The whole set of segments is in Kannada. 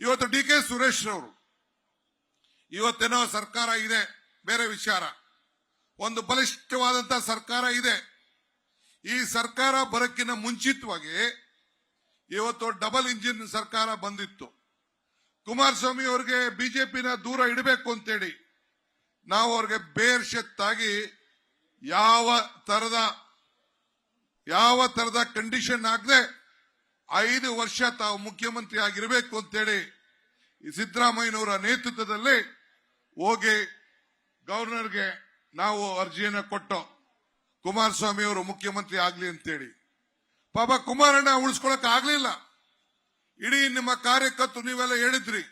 ಇವತ್ತು ಡಿ ಕೆ ಸುರೇಶ್ ಅವರು ಇವತ್ತೇನೋ ಸರ್ಕಾರ ಇದೆ, ಬೇರೆ ವಿಚಾರ. ಒಂದು ಬಲಿಷ್ಠವಾದಂತಹ ಸರ್ಕಾರ ಇದೆ. ಈ ಸರ್ಕಾರ ಬರಕ್ಕಿಂತ ಮುಂಚಿತವಾಗಿ ಇವತ್ತು ಡಬಲ್ ಇಂಜಿನ್ ಸರ್ಕಾರ ಬಂದಿತ್ತು. ಕುಮಾರಸ್ವಾಮಿ ಅವರಿಗೆ ಬಿಜೆಪಿನ ದೂರ ಇಡಬೇಕು ಅಂತೇಳಿ ನಾವು ಅವ್ರಿಗೆ ಬೇರ್ಷತ್ತಾಗಿ ಯಾವ ತರದ ಕಂಡೀಷನ್ ಆಗದೆ 5 ವರ್ಷ ತಾವು ಮುಖ್ಯಮಂತ್ರಿ ಆಗಿರಬೇಕು ಅಂತೇಳಿ ಸಿದ್ದರಾಮಯ್ಯನವರ ನೇತೃತ್ವದಲ್ಲಿ ಹೋಗಿ ಗವರ್ನರ್ಗೆ ನಾವು ಅರ್ಜಿಯನ್ನು ಕೊಟ್ಟು ಕುಮಾರಸ್ವಾಮಿ ಅವರು ಮುಖ್ಯಮಂತ್ರಿ ಆಗ್ಲಿ ಅಂತೇಳಿ. ಪಾಪ ಕುಮಾರಣ್ಣ ಉಳಿಸ್ಕೊಳಕ್ ಆಗ್ಲಿಲ್ಲ. ಇಡೀ ನಿಮ್ಮ ಕಾರ್ಯಕರ್ತರು ನೀವೆಲ್ಲ ಹೇಳಿದ್ರಿ,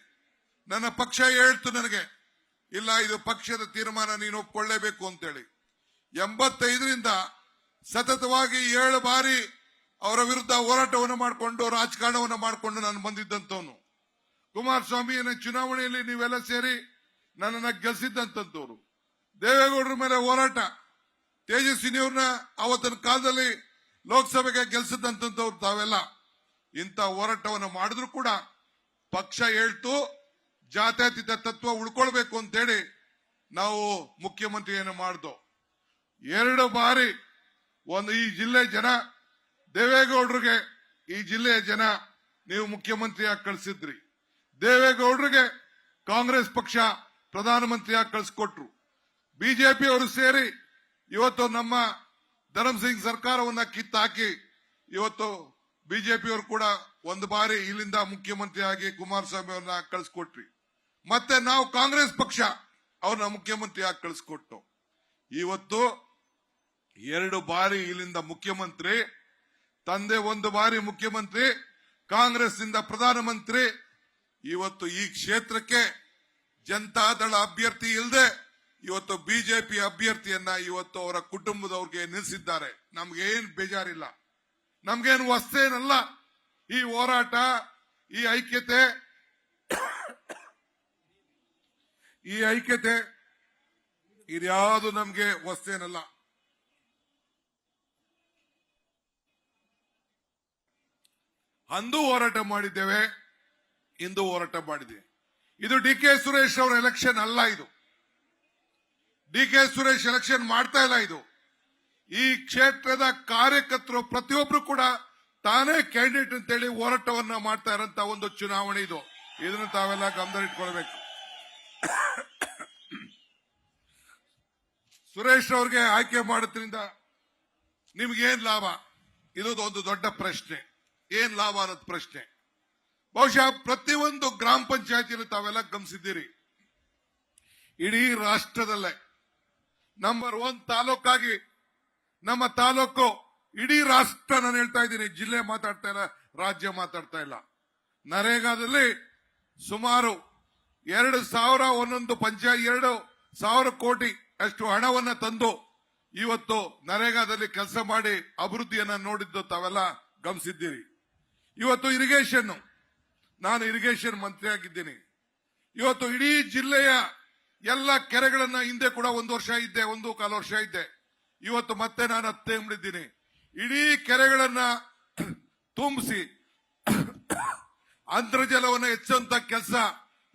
ನನ್ನ ಪಕ್ಷ ಹೇಳ್ತು ನನಗೆ, ಇಲ್ಲ ಇದು ಪಕ್ಷದ ತೀರ್ಮಾನ ನೀನು ಒಪ್ಕೊಳ್ಳೇಬೇಕು ಅಂತೇಳಿ. 85ರಿಂದ ಸತತವಾಗಿ 7 ಬಾರಿ ಅವರ ವಿರುದ್ಧ ಹೋರಾಟವನ್ನು ಮಾಡಿಕೊಂಡು ರಾಜಕಾರಣವನ್ನು ಮಾಡಿಕೊಂಡು ನಾನು ಬಂದಿದ್ದಂತವನು. ಕುಮಾರಸ್ವಾಮಿಯ ಚುನಾವಣೆಯಲ್ಲಿ ನೀವೆಲ್ಲ ಸೇರಿ ನನ್ನನ್ನು ಗೆಲ್ಲಿಸಿದ್ದಂತವ್ರು. ದೇವೇಗೌಡರ ಮೇಲೆ ಹೋರಾಟ, ತೇಜಸ್ವಿನಿಯವ್ರನ್ನ ಅವತ್ತಿನ ಕಾಲದಲ್ಲಿ ಲೋಕಸಭೆಗೆ ಗೆಲ್ಲಿಸಿದಂತವ್ರು ತಾವೆಲ್ಲ. ಇಂಥ ಹೋರಾಟವನ್ನು ಮಾಡಿದ್ರು ಕೂಡ ಪಕ್ಷ ಹೇಳ್ತು ಜಾತ್ಯತೀತ ತತ್ವ ಉಳ್ಕೊಳ್ಬೇಕು ಅಂತೇಳಿ ನಾವು ಮುಖ್ಯಮಂತ್ರಿಯನ್ನು ಮಾಡ್ದು. 2 ಬಾರಿ ಈ ಜಿಲ್ಲೆ ಜನ ದೇವೇಗೌಡರಿಗೆ, ಈ ಜಿಲ್ಲೆಯ ಜನ ನೀವು ಮುಖ್ಯಮಂತ್ರಿಯಾಗಿ ಕಳಿಸಿದ್ರಿ. ದೇವೇಗೌಡರಿಗೆ ಕಾಂಗ್ರೆಸ್ ಪಕ್ಷ ಪ್ರಧಾನಮಂತ್ರಿಯಾಗಿ ಕಳಿಸ್ಕೊಟ್ರು. ಬಿಜೆಪಿ ಅವರು ಸೇರಿ ಇವತ್ತು ನಮ್ಮ ಧರ್ಮಸಿಂಗ್ ಸರ್ಕಾರವನ್ನ ಕಿತ್ತಾಕಿ ಇವತ್ತು ಬಿಜೆಪಿಯವರು ಕೂಡ 1 ಬಾರಿ ಇಲ್ಲಿಂದ ಮುಖ್ಯಮಂತ್ರಿಯಾಗಿ ಕುಮಾರಸ್ವಾಮಿ ಅವ್ರನ್ನ ಕಳಿಸ್ಕೊಟ್ರಿ. ಮತ್ತೆ ನಾವು ಕಾಂಗ್ರೆಸ್ ಪಕ್ಷ ಅವ್ರನ್ನ ಮುಖ್ಯಮಂತ್ರಿಯಾಗಿ ಕಳಿಸ್ಕೊಟ್ಟು ಇವತ್ತು 2 ಬಾರಿ ಇಲ್ಲಿಂದ ಮುಖ್ಯಮಂತ್ರಿ, ತಂದೆ 1 ಬಾರಿ ಮುಖ್ಯಮಂತ್ರಿ, ಕಾಂಗ್ರೆಸ್ನಿಂದ ಪ್ರಧಾನಮಂತ್ರಿ. ಇವತ್ತು ಈ ಕ್ಷೇತ್ರಕ್ಕೆ ಜನತಾದಳ ಅಭ್ಯರ್ಥಿ ಇಲ್ಲದೆ ಇವತ್ತು ಬಿಜೆಪಿ ಅಭ್ಯರ್ಥಿಯನ್ನ ಇವತ್ತು ಅವರ ಕುಟುಂಬದವ್ರಿಗೆ ನಿಲ್ಲಿಸಿದ್ದಾರೆ. ನಮ್ಗೇನ್ ಬೇಜಾರಿಲ್ಲ, ನಮ್ಗೇನು ಹೊಸ್ತೇನಲ್ಲ. ಈ ಹೋರಾಟ, ಈ ಐಕ್ಯತೆ ಇದ್ಯಾವುದು ನಮ್ಗೆ ಹೊಸ್ತೇನಲ್ಲ. ಅಂದು ಹೋರಾಟ ಮಾಡಿದ್ದೇವೆ, ಇಂದು ಹೋರಾಟ ಮಾಡಿದ್ದೇವೆ. ಇದು ಡಿ ಕೆ ಸುರೇಶ್ ಅವರ ಎಲೆಕ್ಷನ್ ಅಲ್ಲ. ಇದು ಡಿ ಕೆ ಸುರೇಶ್ ಎಲೆಕ್ಷನ್ ಮಾಡ್ತಾ ಇಲ್ಲ. ಇದು ಈ ಕ್ಷೇತ್ರದ ಕಾರ್ಯಕರ್ತರು ಪ್ರತಿಯೊಬ್ರು ಕೂಡ ತಾನೇ ಕ್ಯಾಂಡಿಡೇಟ್ ಅಂತೇಳಿ ಹೋರಾಟವನ್ನ ಮಾಡ್ತಾ ಇರೋಂತ ಒಂದು ಚುನಾವಣೆ ಇದು. ಇದನ್ನು ತಾವೆಲ್ಲ ಗಮನದಲ್ಲಿಟ್ಕೊಳ್ಬೇಕು. ಸುರೇಶ್ ಅವ್ರಿಗೆ ಆಯ್ಕೆ ಮಾಡೋದ್ರಿಂದ ನಿಮ್ಗೇನ್ ಲಾಭ? ಇದು ಒಂದು ದೊಡ್ಡ ಪ್ರಶ್ನೆ. ಏನ್ ಲಾಭ ಅನ್ನೋದು ಪ್ರಶ್ನೆ. ಬಹುಶಃ ಪ್ರತಿಯೊಂದು ಗ್ರಾಮ ಪಂಚಾಯತಿಯಲ್ಲಿ ತಾವೆಲ್ಲ ಗಮನಿಸಿದ್ದೀರಿ, ಇಡೀ ರಾಷ್ಟ್ರದಲ್ಲೇ ನಂಬರ್ 1 ತಾಲೂಕಾಗಿ ನಮ್ಮ ತಾಲೂಕು, ಇಡೀ ರಾಷ್ಟ್ರ, ನಾನು ಹೇಳ್ತಾ ಇದ್ದೀನಿ, ಜಿಲ್ಲೆ ಮಾತಾಡ್ತಾ ಇಲ್ಲ, ರಾಜ್ಯ ಮಾತಾಡ್ತಾ ಇಲ್ಲ. ನರೇಗಾದಲ್ಲಿ ಸುಮಾರು 2,000 ಒಂದೊಂದು ಪಂಚಾಯತ್ 2,000 ಕೋಟಿ ಅಷ್ಟು ಹಣವನ್ನ ತಂದು ಇವತ್ತು ನರೇಗಾದಲ್ಲಿ ಕೆಲಸ ಮಾಡಿ ಅಭಿವೃದ್ಧಿಯನ್ನ ನೋಡಿದ್ದು ತಾವೆಲ್ಲ ಗಮನಿಸಿದ್ದೀರಿ. ಇವತ್ತು ಇರಿಗೇಷನ್, ನಾನು ಇರಿಗೇಷನ್ ಮಂತ್ರಿ ಆಗಿದ್ದೀನಿ. ಇವತ್ತು ಇಡೀ ಜಿಲ್ಲೆಯ ಎಲ್ಲ ಕೆರೆಗಳನ್ನ, ಹಿಂದೆ ಕೂಡ 1 ವರ್ಷ ಇದ್ದೆ, 1.25 ವರ್ಷ ಇದ್ದೆ. ಇವತ್ತು ಮತ್ತೆ ನಾನು ಹತ್ತಿದ್ದೀನಿ. ಇಡೀ ಕೆರೆಗಳನ್ನ ತುಂಬಿಸಿ ಅಂತರ್ಜಲವನ್ನು ಹೆಚ್ಚುವಂತ ಕೆಲಸ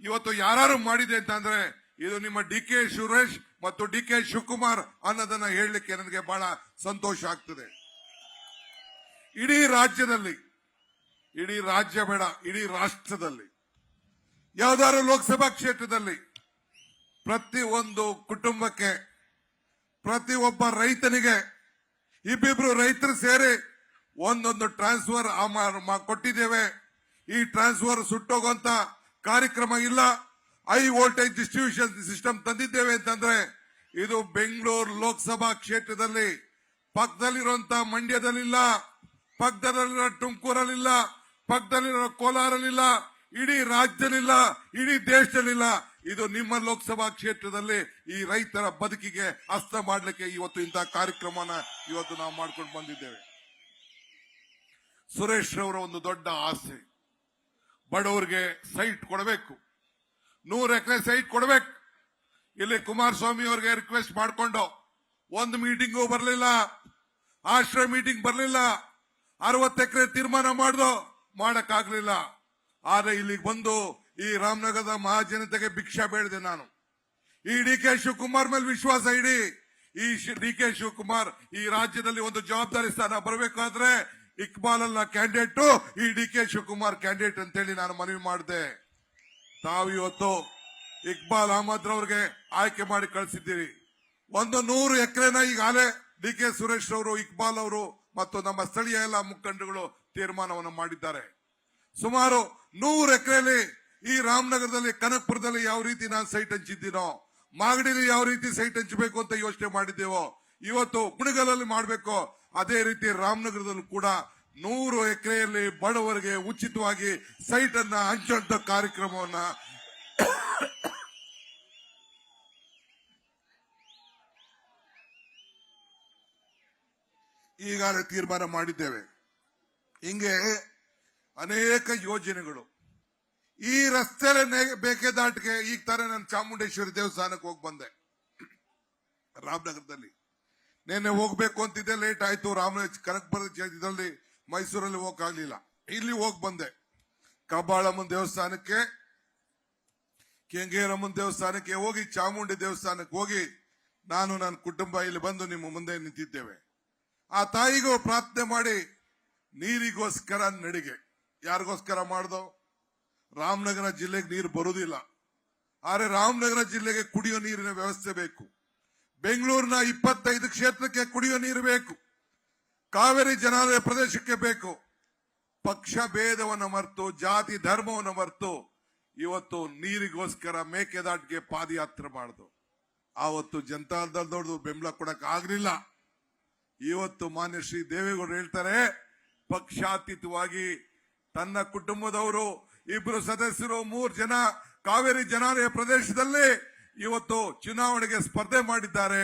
ಇವತ್ತು ಯಾರು ಮಾಡಿದೆ ಅಂತಂದ್ರೆ ಇದು ನಿಮ್ಮ ಡಿ ಕೆ ಸುರೇಶ್ ಮತ್ತು ಡಿ ಕೆ ಶಿವಕುಮಾರ್ ಅನ್ನೋದನ್ನ ಹೇಳಲಿಕ್ಕೆ ನನಗೆ ಬಹಳ ಸಂತೋಷ ಆಗ್ತದೆ. ಇಡೀ ರಾಜ್ಯದಲ್ಲಿ, ಇಡೀ ರಾಜ್ಯ ಬೇಡ, ಇಡೀ ರಾಷ್ಟ್ರದಲ್ಲಿ ಯಾವ್ದಾದ್ರು ಲೋಕಸಭಾ ಕ್ಷೇತ್ರದಲ್ಲಿ ಪ್ರತಿ ಒಂದು ಕುಟುಂಬಕ್ಕೆ, ಪ್ರತಿ ಒಬ್ಬ ರೈತನಿಗೆ, ಇಬ್ಬಿಬ್ರು ರೈತರು ಸೇರಿ ಒಂದೊಂದು ಟ್ರಾನ್ಸ್ಫರ್ ಕೊಟ್ಟಿದ್ದೇವೆ. ಈ ಟ್ರಾನ್ಸ್ಫರ್ ಸುಟ್ಟೋಗುವಂತ ಕಾರ್ಯಕ್ರಮ ಇಲ್ಲ. ಹೈ ವೋಲ್ಟೇಜ್ ಡಿಸ್ಟ್ರಿಬ್ಯೂಷನ್ ಸಿಸ್ಟಮ್ ತಂದಿದ್ದೇವೆ ಅಂತಂದ್ರೆ ಇದು ಬೆಂಗಳೂರು ಲೋಕಸಭಾ ಕ್ಷೇತ್ರದಲ್ಲಿ, ಪಕ್ಕದಲ್ಲಿರುವಂತ ಮಂಡ್ಯದಲ್ಲಿಲ್ಲ, ಪಕ್ಕದಲ್ಲಿರೋ ತುಮಕೂರಲ್ಲಿಲ್ಲ, ಪಕ್ಕದಲ್ಲಿರೋ ಕೋಲಾರಲ್ಲಿಲ್ಲ, ಇಡೀ ರಾಜ್ಯದಲ್ಲಿಲ್ಲ, ಇಡೀ ದೇಶದಲ್ಲಿಲ್ಲ. ಇದು ನಿಮ್ಮ ಲೋಕಸಭಾ ಕ್ಷೇತ್ರದಲ್ಲಿ ಈ ರೈತರ ಬದುಕಿಗೆ ಹಸ್ತ ಮಾಡಲಿಕ್ಕೆ ಇವತ್ತು ಇಂತಹ ಕಾರ್ಯಕ್ರಮನ ಇವತ್ತು ನಾವು ಮಾಡ್ಕೊಂಡು ಬಂದಿದ್ದೇವೆ. ಸುರೇಶ್ ರವರ ಒಂದು ದೊಡ್ಡ ಆಸೆ, ಬಡವರಿಗೆ ಸೈಟ್ ಕೊಡಬೇಕು, 100 ಎಕರೆ ಸೈಟ್ ಕೊಡಬೇಕು. ಇಲ್ಲಿ ಕುಮಾರಸ್ವಾಮಿ ಅವರಿಗೆ ರಿಕ್ವೆಸ್ಟ್ ಮಾಡಿಕೊಂಡು ಒಂದು ಮೀಟಿಂಗು ಬರಲಿಲ್ಲ, ಆಶ್ರಯ ಮೀಟಿಂಗ್ ಬರಲಿಲ್ಲ, 60 ಎಕರೆ ತೀರ್ಮಾನ ಮಾಡಕ್ಕಾಗ್ಲಿಲ್ಲ. ಆದ್ರೆ ಇಲ್ಲಿಗೆ ಬಂದು ಈ ರಾಮನಗರದ ಮಹಾಜನತೆಗೆ ಭಿಕ್ಷಾ ಬೇಡದೆ ನಾನು. ಈ ಡಿ ಕೆ ಶಿವಕುಮಾರ್ ಮೇಲೆ ವಿಶ್ವಾಸ ಇಡಿ. ಈ ಡಿ ಕೆ ಶಿವಕುಮಾರ್ ಈ ರಾಜ್ಯದಲ್ಲಿ ಒಂದು ಜವಾಬ್ದಾರಿ ಸ್ಥಾನ ಬರಬೇಕಾದ್ರೆ ಇಕ್ಬಾಲ್ ಅಲ್ಲ ಕ್ಯಾಂಡಿಡೇಟ್, ಈ ಡಿ ಕೆ ಶಿವಕುಮಾರ್ ಕ್ಯಾಂಡಿಡೇಟ್ ಅಂತೇಳಿ ನಾನು ಮನವಿ ಮಾಡಿದೆ. ತಾವು ಇವತ್ತು ಇಕ್ಬಾಲ್ ಅಹಮದ್ ರವ್ರಿಗೆ ಆಯ್ಕೆ ಮಾಡಿ ಕಳಿಸಿದ್ದೀರಿ. 100 ಎಕರೆನ ಈಗಾಗಲೇ ಡಿ ಕೆ ಸುರೇಶ್ ಅವರು, ಇಕ್ಬಾಲ್ ಅವರು ಮತ್ತು ನಮ್ಮ ಸ್ಥಳೀಯ ಎಲ್ಲ ಮುಖಂಡಗಳು ತೀರ್ಮಾನವನ್ನು ಮಾಡಿದ್ದಾರೆ. ಸುಮಾರು 100 ಎಕರೆಯಲ್ಲಿ ಈ ರಾಮನಗರದಲ್ಲಿ, ಕನಕಪುರದಲ್ಲಿ ಯಾವ ರೀತಿ ನಾನು ಸೈಟ್ ಹಂಚಿದ್ದೀನೋ, ಮಾಗಡಿಲಿ ಯಾವ ರೀತಿ ಸೈಟ್ ಹಂಚಬೇಕು ಅಂತ ಯೋಚನೆ ಮಾಡಿದ್ದೇವೋ, ಇವತ್ತು ಕುಣಿಗಲಲ್ಲಿ ಮಾಡಬೇಕು, ಅದೇ ರೀತಿ ರಾಮನಗರದಲ್ಲೂ ಕೂಡ 100 ಎಕರೆಯಲ್ಲಿ ಬಡವರಿಗೆ ಉಚಿತವಾಗಿ ಸೈಟ್ ಅನ್ನ ಹಂಚುವಂತ ಕಾರ್ಯಕ್ರಮವನ್ನ ಈಗಾಗಲೇ ತೀರ್ಮಾನ ಮಾಡಿದ್ದೇವೆ. ಹಿಂಗೆ ಅನೇಕ ಯೋಜನೆಗಳು. ಈ ರಸ್ತೆ ಮೇಕೆದಾಟಿಗೆ ಈಗ ತಾರೆ ನಾನು ಚಾಮುಂಡೇಶ್ವರಿ ದೇವಸ್ಥಾನಕ್ಕೆ ಹೋಗಿ ಬಂದೆ ರಾಮನಗರದಲ್ಲಿ. ನಿನ್ನೆ ಹೋಗ್ಬೇಕು ಅಂತಿದ್ದೆ, ಲೇಟ್ ಆಯ್ತು. ಕನಕಪುರ ಇದರಲ್ಲಿ ಮೈಸೂರಲ್ಲಿ ಹೋಗಕ್ಕಾಗ್ಲಿಲ್ಲ, ಇಲ್ಲಿ ಹೋಗಿ ಬಂದೆ. ಕಬ್ಬಾಳಮ್ಮನ ದೇವಸ್ಥಾನಕ್ಕೆ, ಕೆಂಗೇರಮ್ಮನ ದೇವಸ್ಥಾನಕ್ಕೆ ಹೋಗಿ, ಚಾಮುಂಡಿ ದೇವಸ್ಥಾನಕ್ಕೆ ಹೋಗಿ ನಾನು ನನ್ನ ಕುಟುಂಬ ಇಲ್ಲಿ ಬಂದು ನಿಮ್ಮ ಮುಂದೆ ನಿಂತಿದ್ದೇವೆ. ಆ ತಾಯಿಗೂ ಪ್ರಾರ್ಥನೆ ಮಾಡಿ ನೀರಿಗೋಸ್ಕರ ನಡಿಗೆ. ಯಾರಿಗೋಸ್ಕರ ಮಾಡ್ದೋ? ರಾಮನಗರ ಜಿಲ್ಲೆಗೆ ನೀರು ಬರುವುದಿಲ್ಲ, ಆದರೆ ರಾಮನಗರ ಜಿಲ್ಲೆಗೆ ಕುಡಿಯೋ ನೀರಿನ ವ್ಯವಸ್ಥೆ ಬೇಕು. ಬೆಂಗಳೂರಿನ 25 ಕ್ಷೇತ್ರಕ್ಕೆ ಕುಡಿಯೋ ನೀರು ಬೇಕು. ಕಾವೇರಿ ಜನಾಲಯ ಪ್ರದೇಶಕ್ಕೆ ಬೇಕು. ಪಕ್ಷ ಭೇದವನ್ನು ಮರೆತು, ಜಾತಿ ಧರ್ಮವನ್ನು ಮರೆತು ಇವತ್ತು ನೀರಿಗೋಸ್ಕರ ಮೇಕೆದಾಟಿಗೆ ಪಾದಯಾತ್ರೆ ಮಾಡಿದ್ರು. ಆವತ್ತು ಜನತಾದಳದವ್ರದ್ದು ಬೆಂಬಲ ಕೊಡಕ್ ಆಗ್ಲಿಲ್ಲ. ಇವತ್ತು ಮಾನ್ಯ ಶ್ರೀ ದೇವೇಗೌಡರು ಹೇಳ್ತಾರೆ, ಪಕ್ಷಾತೀತವಾಗಿ ತನ್ನ ಕುಟುಂಬದವರು 2 ಸದಸ್ಯರು 3 ಜನ ಕಾವೇರಿ ಜನಾಲಯ ಪ್ರದೇಶದಲ್ಲಿ ಇವತ್ತು ಚುನಾವಣೆಗೆ ಸ್ಪರ್ಧೆ ಮಾಡಿದ್ದಾರೆ.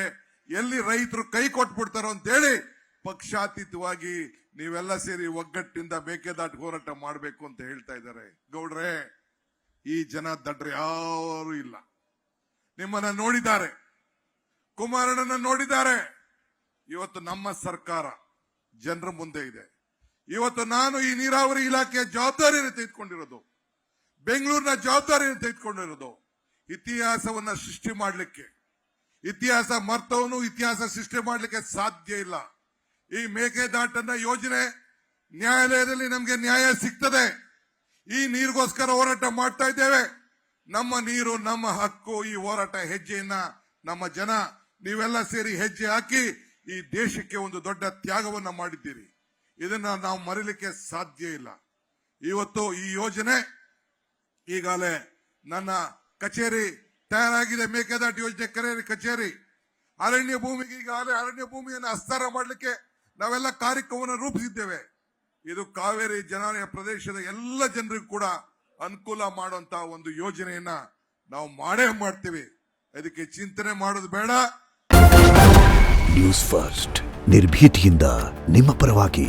ಎಲ್ಲಿ ರೈತರು ಕೈ ಕೊಟ್ಬಿಡ್ತಾರೋ ಅಂತೇಳಿ ಪಕ್ಷಾತೀತವಾಗಿ ನೀವೆಲ್ಲ ಸೇರಿ ಒಗ್ಗಟ್ಟಿನಿಂದ ಮೇಕೆದಾಟು ಹೋರಾಟ ಮಾಡಬೇಕು ಅಂತ ಹೇಳ್ತಾ ಇದ್ದಾರೆ. ಗೌಡ್ರೆ, ಈ ಜನ ದಡ್ರೆ ಯಾರು ಇಲ್ಲ. ನಿಮ್ಮನ್ನ ನೋಡಿದ್ದಾರೆ, ಕುಮಾರಣ್ಣನ ನೋಡಿದ್ದಾರೆ. ಇವತ್ತು ನಮ್ಮ ಸರ್ಕಾರ ಜನರ ಮುಂದೆ ಇದೆ. ಇವತ್ತು ನಾನು ಈ ನೀರಾವರಿ ಇಲಾಖೆಯ ಜವಾಬ್ದಾರಿಯನ್ನು ತೆಗೆದುಕೊಂಡಿರೋದು, ಬೆಂಗಳೂರಿನ ಜವಾಬ್ದಾರಿಯನ್ನು ತೆಗೆದುಕೊಂಡಿರೋದು ಇತಿಹಾಸವನ್ನ ಸೃಷ್ಟಿ ಮಾಡಲಿಕ್ಕೆ. ಇತಿಹಾಸ ಮರ್ತವನು ಇತಿಹಾಸ ಸೃಷ್ಟಿ ಮಾಡಲಿಕ್ಕೆ ಸಾಧ್ಯ ಇಲ್ಲ. ಈ ಮೇಕೆದಾಟನ್ನ ಯೋಜನೆ ನ್ಯಾಯಾಲಯದಲ್ಲಿ ನಮಗೆ ನ್ಯಾಯ ಸಿಗ್ತದೆ. ಈ ನೀರಿಗೋಸ್ಕರ ಹೋರಾಟ ಮಾಡ್ತಾ ಇದ್ದೇವೆ. ನಮ್ಮ ನೀರು ನಮ್ಮ ಹಕ್ಕು. ಈ ಹೋರಾಟ ಹೆಜ್ಜೆಯನ್ನ ನಮ್ಮ ಜನ ನೀವೆಲ್ಲ ಸೇರಿ ಹೆಜ್ಜೆ ಹಾಕಿ ಈ ದೇಶಕ್ಕೆ ಒಂದು ದೊಡ್ಡ ತ್ಯಾಗವನ್ನ ಮಾಡಿದ್ದೀರಿ. ಇದನ್ನ ನಾವು ಮರೀಲಿಕ್ಕೆ ಸಾಧ್ಯ ಇಲ್ಲ. ಇವತ್ತು ಈ ಯೋಜನೆ ಈಗಾಗಲೇ ನನ್ನ ಕಚೇರಿ ತಯಾರಾಗಿದೆ. ಮೇಕೆದಾಟು ಯೋಜನೆ ಕಚೇರಿ ಅರಣ್ಯ ಭೂಮಿಗೆ ಈಗಾಗಲೇ ಅರಣ್ಯ ಭೂಮಿಯನ್ನು ಹಸ್ತಾಂತರ ಮಾಡಲಿಕ್ಕೆ ನಾವೆಲ್ಲ ಕಾರ್ಯಕ್ರಮವನ್ನು ರೂಪಿಸಿದ್ದೇವೆ. ಇದು ಕಾವೇರಿ ಜನಾಲಯ ಪ್ರದೇಶದ ಎಲ್ಲ ಜನರಿಗೂ ಕೂಡ ಅನುಕೂಲ ಮಾಡುವಂತಹ ಒಂದು ಯೋಜನೆಯನ್ನ ನಾವು ಮಾಡೇ ಮಾಡ್ತೀವಿ. ಅದಕ್ಕೆ ಚಿಂತನೆ ಮಾಡೋದು ಬೇಡ. ನ್ಯೂಸ್ ಫಸ್ಟ್ ನಿರ್ಭೀತಿಯಿಂದ ನಿಮ್ಮ ಪರವಾಗಿ.